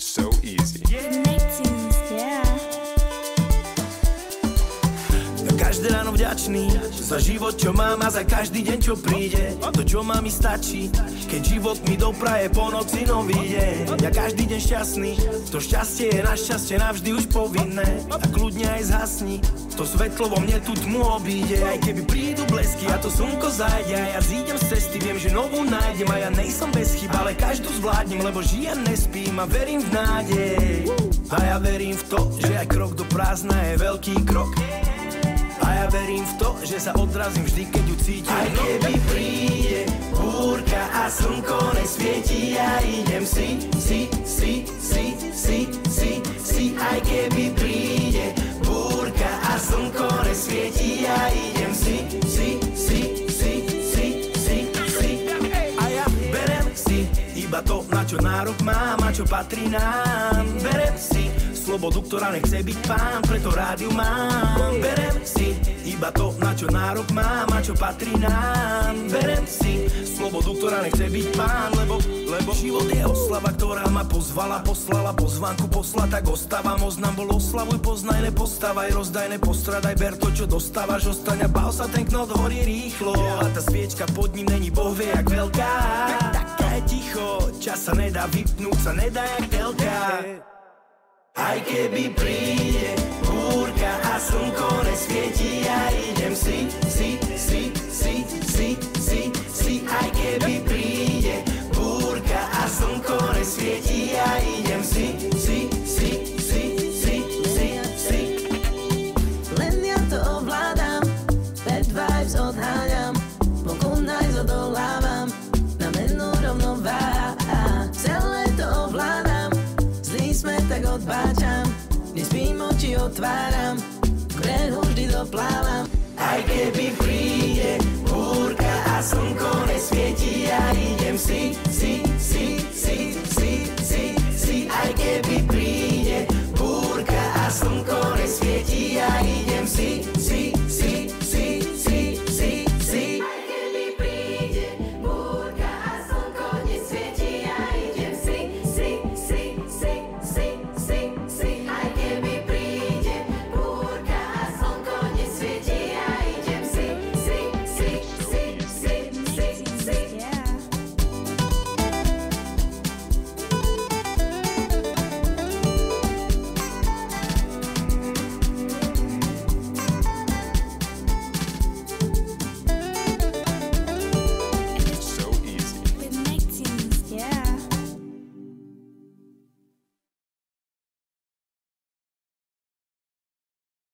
so easy. Každé ráno vďačný za život, čo mám a za každý deň, čo príde. To, čo má mi stačí, keď život mi dopraje po noci nový deň. Ja každý deň šťastný, to šťastie je našťastie navždy už povinné. A kľudne aj zhasni, to svetlo vo mne tú tmu obíde. Aj keby prídu blesky a to slnko zájde a ja zídem z cesty, viem, že novú nájdem. A ja nejsom bez chyb, ale každú zvládnem, lebo žijem, nespím a verím v nádej. A ja verím v to, že aj krok do prázdna je veľký krok. A ja verím v to, že sa odrazím vždy, keď ju cítim. Aj keby príde búrka a slnko nesvietí, ja idem si. Aj keby príde búrka a slnko nesvietí, ja idem si. A ja berem si iba to, na čo nárok mám a čo patrí nám. Berem si slobodu, ktorá nechce byť pán, preto rádiu mám. Berem si iba to, na čo nárok mám a čo patrí nám. Berem si slobodu, ktorá nechce byť pán, lebo život je oslava, ktorá ma pozvala, poslala pozvánku, posla, tak ostávam. Oznam bol oslavuj, poznaj, nepostávaj, rozdaj, nepostradaj, ber to, čo dostávaš, ostaň a bál sa, ten knot horí rýchlo. A tá sviečka pod ním není boh vie jak veľká. Taká je ticho, čas sa nedá vypnúť, sa nedá jak telka. Aj keby príde búrka a slnko nesvietí, ja idem si. Aj keby príde búrka a slnko nesvietí, ja idem si. Len ja to ovládam, bad vibes odháňam, vonku nájsť odolávam, na menu rovnováha. Celé to ovládam, zlý sme tak odbáčam, nespím, oči otváram, k brehu vždy doplávam. Aj keby príde búrka a slnko nesvietí, ja idem si. Aj keby príde búrka a slnko nesvietí, ja idem si.